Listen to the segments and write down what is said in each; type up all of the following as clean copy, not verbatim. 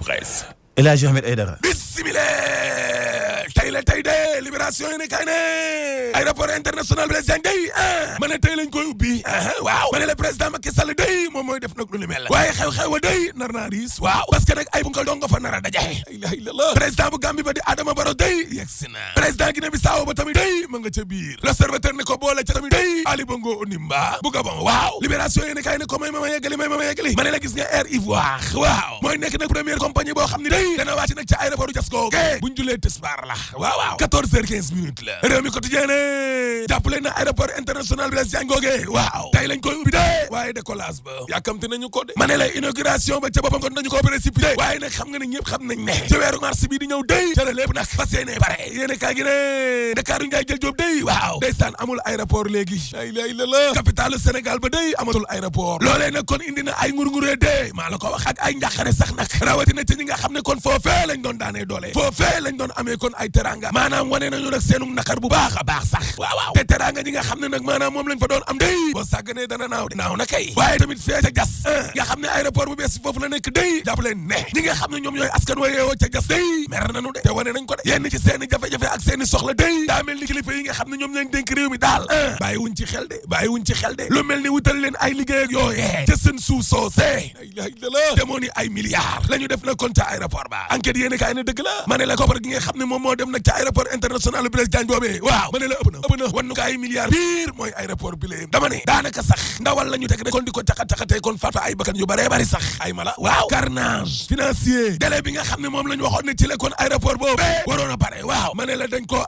presse. El Hadji Ahmed Aidara. Bismillah tey de libération yi ne kay ne aéroport international Blaise Diagne day ma ne tey lañ koy ubbi waaw ma ne le président Macky Sall day moom mooy def nag lu ni mel waaye xew-xew day nar naa riis waaw parce que nag ay bungal dong nga fa nar a daje la ilaha illallah président bu Gambie ba di Adama Barrow day yegsi na président Guinée Bissau ba tamit day ma nga ca biir l'observateur ne ko boole ca tamit day Ali Bongo Ondimba bu Gabon waaw libération yi ne kay ne ko may ma yeggali ma ne la gis nga Air Ivoire waaw mooy nekk nag première compagnie boo xam ne day dana wàcc nag ca aéroport Diasco buñ julee tisbaar la waaw 14h15 la réew mi quotidien ne jàppale na aéroport international Blaise Diagne googee waaw tey lañ koy ubbi de waaye décollage ba yàkkamte nañu ko de ma ne la inauguration ba ca boppam kon nañu ko précipité waaye nag xam nga ne ñëpp xam nañ ne ci weeru mars bi di ñëw day ca la lépp nag fas yéene pare yéene kaa gi ne Dakar Ndiaye jël Jóob day waaw ndeysaan amul aéroport léegi la ilaha illallah capitalu Sénégal ba day amatul aéroport loolee nag kon indi na ay ngurnguree de maa la ko wax ak ay njàqare sax nag rawatina ci ñi nga xam ne kon foofee lañ doon daanee doole foofee lañ doon amee kon ay teranga maanaam wane nañu nag seenu naqar bu baax a baax sax waaw te teranga ñi nga xam ne nag maanaam moom lañ fa doon am day boo sàgganee dana naaw na kay waaye tamit fee ca jas nga xam ne aéroport bu bees foofu la nekk day jàpp leen ne ñi nga xam ne ñoom ñooy askan wa yeewoo ca jas day mer nañu de te wane nañ ko de yenn ci seeni jafe-jafe ak seeni soxla day daa mel ni kilifa yi nga xam ne ñoom lañ dénk réew mi daal bàyyiwuñ ci xel de lu mel ni wutal leen ay liggéey ak yooyee ca seen suuf soosee la ilaha illallah demoo ni ay milliards la ñu def na kon ca aéroport ba enquête yéene kaay ne dëgg la ma ne la koppar gi nga xam ne moom moo dem nag ca aéroport international Blaise Diagne boobee waaw ma ne la ëpp na wannu ko ay milliards biir mooy aéroport bi la dama ne daanaka sax ndawal la ñu teg rek kon di ko caxat-caxatee kon faat ay bakkan yu baree bari sax ay mala waaw carnage financier délai bi nga xam ne moom la ñu waxoon ne ci la kon aéroport boobee waroon a pare waaw ma ne la dañ koo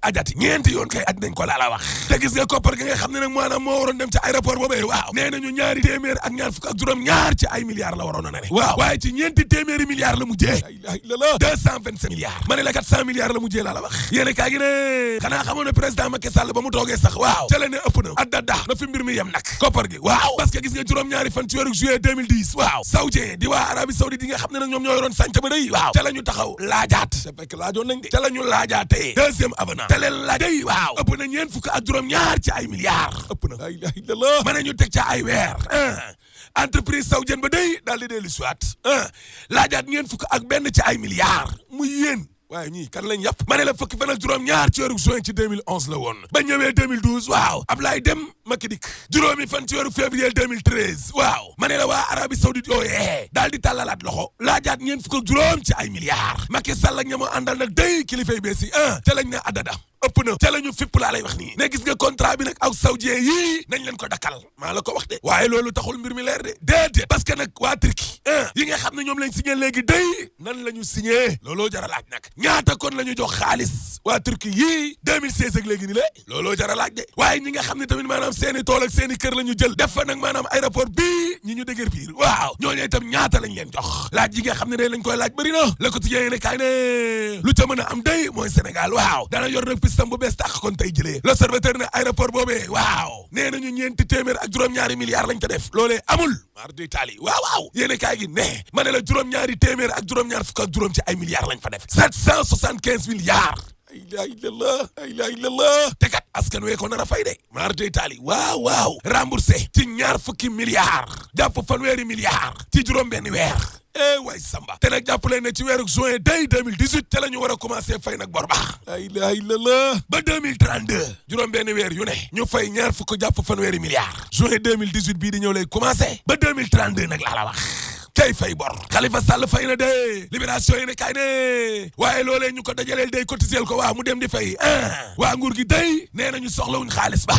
ajati ñeenti yoon kay aj nañ ko laa la wax te gis nga koppar gi nga xam ne nag maanaam moo waroon dem ca aéroport boobee waaw nee nañu ñaari téeméer ak ñaar fukk ak juróom ñaar ci ay milliards la waroon a ne waaw waaye ci ñeenti téeméeri milliards la mujjee la ilaha illallah 227 milliards ma ne la 400 milliards la mujjee laa la wax yéene kaa gi ne xanaa xamoon ne président Macky Sall ba mu toogee sax waaw ca la ne ëpp na addada na fi mbir mi yem nag koppar gi waaw parce que gis nga juróom-ñaari fan ci weeru juillet 2010 waaw saoudien di waa Arabie Saoudite yi nga xam ne nag ñoom ñoo yoroon sànc ba day waaw ca la ñu taxaw laajaat te fekk laajoon nañ de ca la ñu laajaatee deuxième avenant te leen laaj day waaw ëpp na ñeent fukk ak juróom-ñaar ci ay milliards ëpp na la ilaha illallah ma ne ñu teg ca ay weer entreprise saoudienne ba day daal di dellu siwaat laajaat ngeen fukk ak benn ci ay milliards muy yéen waaye ñii kan lañ yàpp ma ne la fukki fan ak juróom-ñaar ci weeru juin ci 2011 la woon ba ñëwee 2012 waaw Ablaye dem Macky dikk juróomi fan ci weeru février 2013 waaw ma ne la waa Arabie Saoudite yooyee daal di tàllalaat loxo laajaat ngeen fukk ak juróom ci ay milliards Macky Sall ak ñamoo àndal nag day kilifay bees yi te lañ ne addada ëpp na te la ñu fipp laa lay wax nii ne gis nga contrat bi nag ak saoudien yii nañ leen ko dakkal maa la ko wax de waaye loolu taxul mbir mi leer de déedéet parce que nag waa Turquie yi nga xam ne ñoom lañ signé léegi day nan la ñu signé looloo jar a laaj nag ñaata kon la ñu jox xaalis waa Turquie yii 2016 ak léegi ni le looloo jar a laaj de waaye ñi nga xam ne tamit maanaam seeni tool ak seeni kër la ñu jël def fa nag maanaam aéroport bii ñi ñu dëgër biir waaw ñooñu itam ñaata lañ leen jox laaj yi nga xam ne day lañ koy laaj bëri na Le Quotidien ne kaay ne lu ca mën a am day mooy Sénégal waaw dana yor nag pistam bu bees tax kon tey jëlee L'Observateur ne aéroport boobee waaw nee nañu ñeenti téeméer ak juróom-ñaari milliards lañ ko def loolee amul mar de Italie waaw yéene kaay gi ne ma ne la juróom-ñaari téeméer ak juróom-ñaar fukk ak juróom ci ay milliards lañ fa def 775 milliards la ilaha illallah te kat askan wee ko nar a fay de mar de Italie waaw remboursé ci ñaar fukki milliards jàpp fanweeri milliards ci juróom benn weer way samba te nag jàpp leen ne ci weeru juin day 2018 te la ñu war a commencé fay nag bor baax la ilaha illallah ba 2032 juróom benn weer yu ne ñu fay ñaar fukk jàpp fanweeri milliards juin 2018 bii di ñëw lay commencé ba 2032 nag laa la wax kay fay bor Khalifa Sall fay na de libération yi ne kay ne waaye loolee ñu ko dajaleel day cotiser ko waa mu dem di fay waa nguur gi day nee nañu soxlawuñ xaalis ba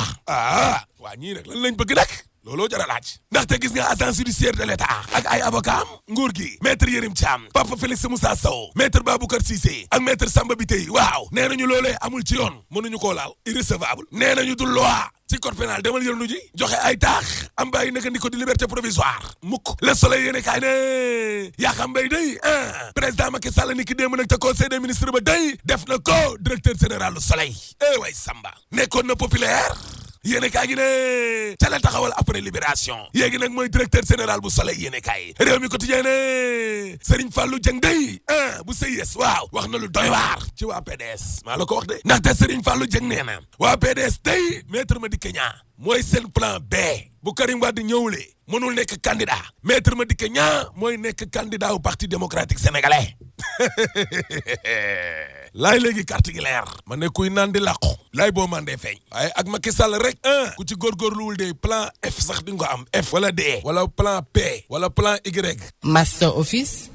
waa ñii nag lan lañ bëgg nag looloo jar a laaj ndaxte gis nga agence judiciaire de l'État ak ay avocat nguur gi maître Yérim Thiam Papa Félix Moussa Sow maître Baboucar Cissé ak maître Samba Bitèye waaw nee nañu loolee amul ci yoon mënuñu koo laal irrecevable nee nañu du loi ci code pénal demal yërnu ji joxe ay taax am bàyyi naka ndi ko di liberté provisoire mukk Le Soleil yéene kaay ne yaa xam bay day président Macky Sall ni ki démb nag te conseil des ministres ba day def na ko directeur général Le Soleil way Samba nekkoon na populaire yéene kaay gi ne ca la taxawal après libération yéegi nag mooy directeur général bu Soleil yéene kaay réew mi quotidien ne Serigne Fallou Dieng day bu CIS waaw wax na lu doy waar ci waa PDS maa la ko wax de ndaxte Serigne Fallou Dieng nee na waa PDS day maître Madické Niang mooy seen plan B bu Karim Wade ñëwulee mënul nekk candidat Maître Madické Niang mooy nekk candidat au parti démocratique sénégalais laay léegi carte gi leer ma ne kuy naan di làqu laay boo mandee feeñ waaye ak Macky Sall rek ku ci góorgóorluwul de plan F sax di nga ko am F wala D wala plan P wala plan Y Master Office